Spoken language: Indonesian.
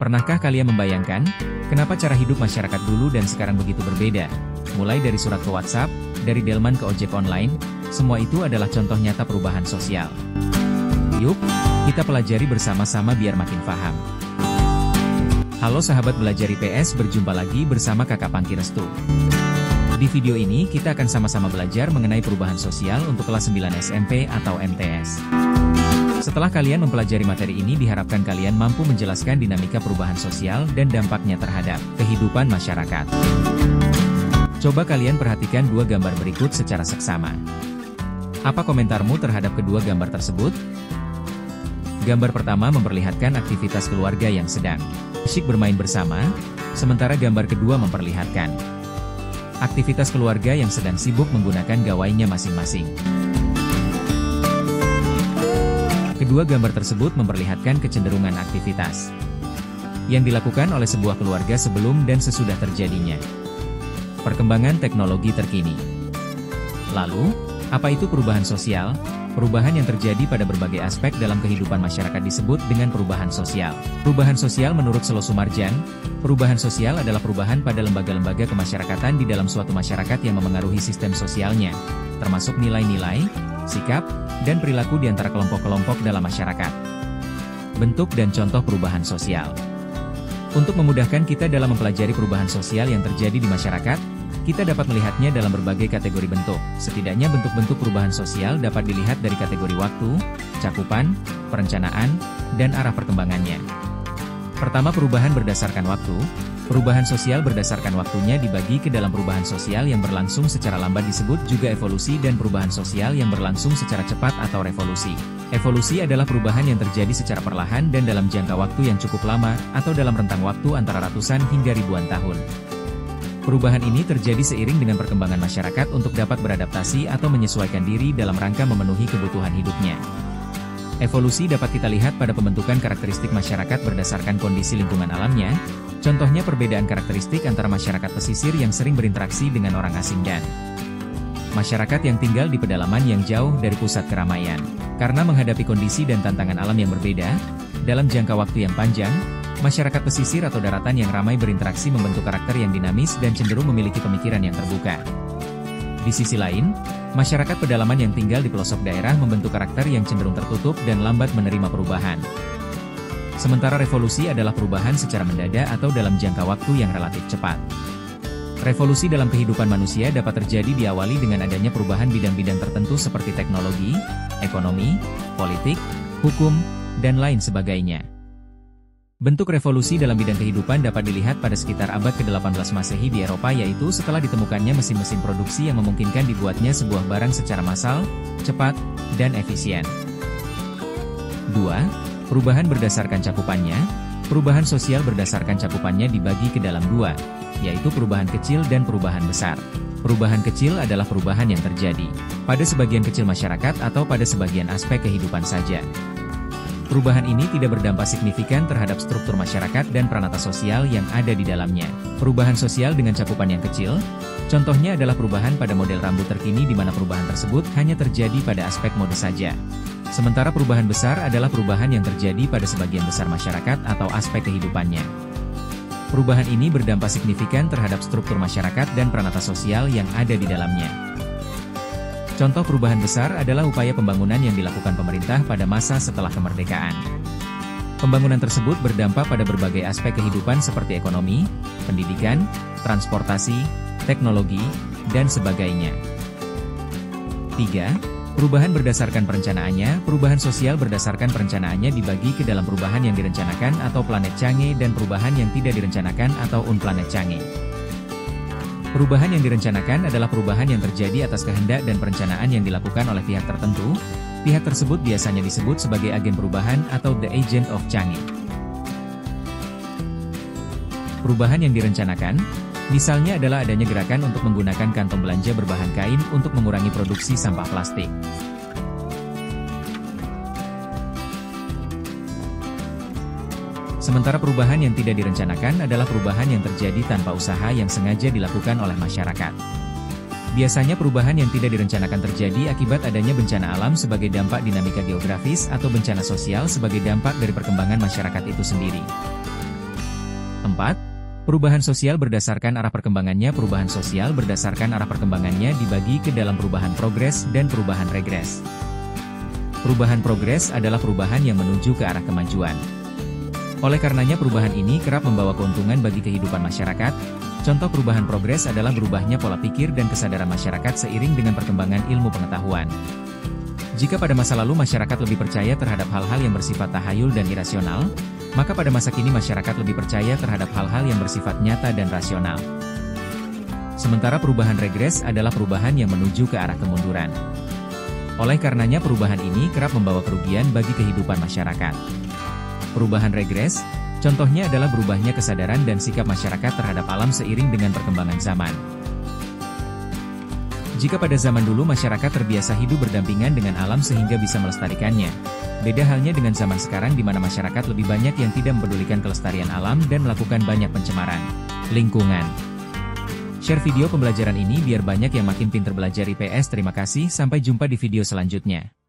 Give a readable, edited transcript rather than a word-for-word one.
Pernahkah kalian membayangkan, kenapa cara hidup masyarakat dulu dan sekarang begitu berbeda? Mulai dari surat ke WhatsApp, dari delman ke ojek online, semua itu adalah contoh nyata perubahan sosial. Yuk, kita pelajari bersama-sama biar makin paham. Halo sahabat belajar IPS, berjumpa lagi bersama Kakak Pangki Restu. Di video ini kita akan sama-sama belajar mengenai perubahan sosial untuk kelas 9 SMP atau MTS. Setelah kalian mempelajari materi ini, diharapkan kalian mampu menjelaskan dinamika perubahan sosial dan dampaknya terhadap kehidupan masyarakat. Coba kalian perhatikan dua gambar berikut secara seksama. Apa komentarmu terhadap kedua gambar tersebut? Gambar pertama memperlihatkan aktivitas keluarga yang sedang asyik bermain bersama, sementara gambar kedua memperlihatkan aktivitas keluarga yang sedang sibuk menggunakan gawainya masing-masing. Kedua gambar tersebut memperlihatkan kecenderungan aktivitas yang dilakukan oleh sebuah keluarga sebelum dan sesudah terjadinya perkembangan teknologi terkini. Lalu, apa itu perubahan sosial? Perubahan yang terjadi pada berbagai aspek dalam kehidupan masyarakat disebut dengan perubahan sosial. Perubahan sosial menurut Selo Sumarjan, perubahan sosial adalah perubahan pada lembaga-lembaga kemasyarakatan di dalam suatu masyarakat yang memengaruhi sistem sosialnya, termasuk nilai-nilai, sikap, dan perilaku di antara kelompok-kelompok dalam masyarakat. Bentuk dan contoh perubahan sosial. Untuk memudahkan kita dalam mempelajari perubahan sosial yang terjadi di masyarakat, kita dapat melihatnya dalam berbagai kategori bentuk. Setidaknya bentuk-bentuk perubahan sosial dapat dilihat dari kategori waktu, cakupan, perencanaan, dan arah perkembangannya. Pertama, perubahan berdasarkan waktu. Perubahan sosial berdasarkan waktunya dibagi ke dalam perubahan sosial yang berlangsung secara lambat disebut juga evolusi dan perubahan sosial yang berlangsung secara cepat atau revolusi. Evolusi adalah perubahan yang terjadi secara perlahan dan dalam jangka waktu yang cukup lama atau dalam rentang waktu antara ratusan hingga ribuan tahun. Perubahan ini terjadi seiring dengan perkembangan masyarakat untuk dapat beradaptasi atau menyesuaikan diri dalam rangka memenuhi kebutuhan hidupnya. Evolusi dapat kita lihat pada pembentukan karakteristik masyarakat berdasarkan kondisi lingkungan alamnya, contohnya perbedaan karakteristik antara masyarakat pesisir yang sering berinteraksi dengan orang asing dan masyarakat yang tinggal di pedalaman yang jauh dari pusat keramaian. Karena menghadapi kondisi dan tantangan alam yang berbeda, dalam jangka waktu yang panjang, masyarakat pesisir atau daratan yang ramai berinteraksi membentuk karakter yang dinamis dan cenderung memiliki pemikiran yang terbuka. Di sisi lain, masyarakat pedalaman yang tinggal di pelosok daerah membentuk karakter yang cenderung tertutup dan lambat menerima perubahan. Sementara revolusi adalah perubahan secara mendadak atau dalam jangka waktu yang relatif cepat. Revolusi dalam kehidupan manusia dapat terjadi diawali dengan adanya perubahan bidang-bidang tertentu seperti teknologi, ekonomi, politik, hukum, dan lain sebagainya. Bentuk revolusi dalam bidang kehidupan dapat dilihat pada sekitar abad ke-18 Masehi di Eropa, yaitu setelah ditemukannya mesin-mesin produksi yang memungkinkan dibuatnya sebuah barang secara massal, cepat, dan efisien. 2. Perubahan berdasarkan cakupannya. Perubahan sosial berdasarkan cakupannya dibagi ke dalam dua, yaitu perubahan kecil dan perubahan besar. Perubahan kecil adalah perubahan yang terjadi pada sebagian kecil masyarakat atau pada sebagian aspek kehidupan saja. Perubahan ini tidak berdampak signifikan terhadap struktur masyarakat dan peranata sosial yang ada di dalamnya. Perubahan sosial dengan cakupan yang kecil, contohnya adalah perubahan pada model rambut terkini di mana perubahan tersebut hanya terjadi pada aspek mode saja. Sementara perubahan besar adalah perubahan yang terjadi pada sebagian besar masyarakat atau aspek kehidupannya. Perubahan ini berdampak signifikan terhadap struktur masyarakat dan peranata sosial yang ada di dalamnya. Contoh perubahan besar adalah upaya pembangunan yang dilakukan pemerintah pada masa setelah kemerdekaan. Pembangunan tersebut berdampak pada berbagai aspek kehidupan seperti ekonomi, pendidikan, transportasi, teknologi, dan sebagainya. 3. Perubahan berdasarkan perencanaannya. Perubahan sosial berdasarkan perencanaannya dibagi ke dalam perubahan yang direncanakan atau planet canggih dan perubahan yang tidak direncanakan atau unplanet canggih. Perubahan yang direncanakan adalah perubahan yang terjadi atas kehendak dan perencanaan yang dilakukan oleh pihak tertentu. Pihak tersebut biasanya disebut sebagai agen perubahan atau the agent of change. Perubahan yang direncanakan, misalnya adalah adanya gerakan untuk menggunakan kantong belanja berbahan kain untuk mengurangi produksi sampah plastik. Sementara perubahan yang tidak direncanakan adalah perubahan yang terjadi tanpa usaha yang sengaja dilakukan oleh masyarakat. Biasanya perubahan yang tidak direncanakan terjadi akibat adanya bencana alam sebagai dampak dinamika geografis atau bencana sosial sebagai dampak dari perkembangan masyarakat itu sendiri. Keempat, perubahan sosial berdasarkan arah perkembangannya. Perubahan sosial berdasarkan arah perkembangannya dibagi ke dalam perubahan progres dan perubahan regres. Perubahan progres adalah perubahan yang menuju ke arah kemajuan. Oleh karenanya perubahan ini kerap membawa keuntungan bagi kehidupan masyarakat. Contoh perubahan progres adalah berubahnya pola pikir dan kesadaran masyarakat seiring dengan perkembangan ilmu pengetahuan. Jika pada masa lalu masyarakat lebih percaya terhadap hal-hal yang bersifat tahayul dan irasional, maka pada masa kini masyarakat lebih percaya terhadap hal-hal yang bersifat nyata dan rasional. Sementara perubahan regres adalah perubahan yang menuju ke arah kemunduran. Oleh karenanya perubahan ini kerap membawa kerugian bagi kehidupan masyarakat. Perubahan regres, contohnya adalah berubahnya kesadaran dan sikap masyarakat terhadap alam seiring dengan perkembangan zaman. Jika pada zaman dulu masyarakat terbiasa hidup berdampingan dengan alam sehingga bisa melestarikannya, beda halnya dengan zaman sekarang di mana masyarakat lebih banyak yang tidak mempedulikan kelestarian alam dan melakukan banyak pencemaran lingkungan. Share video pembelajaran ini biar banyak yang makin pintar belajar IPS. Terima kasih, sampai jumpa di video selanjutnya.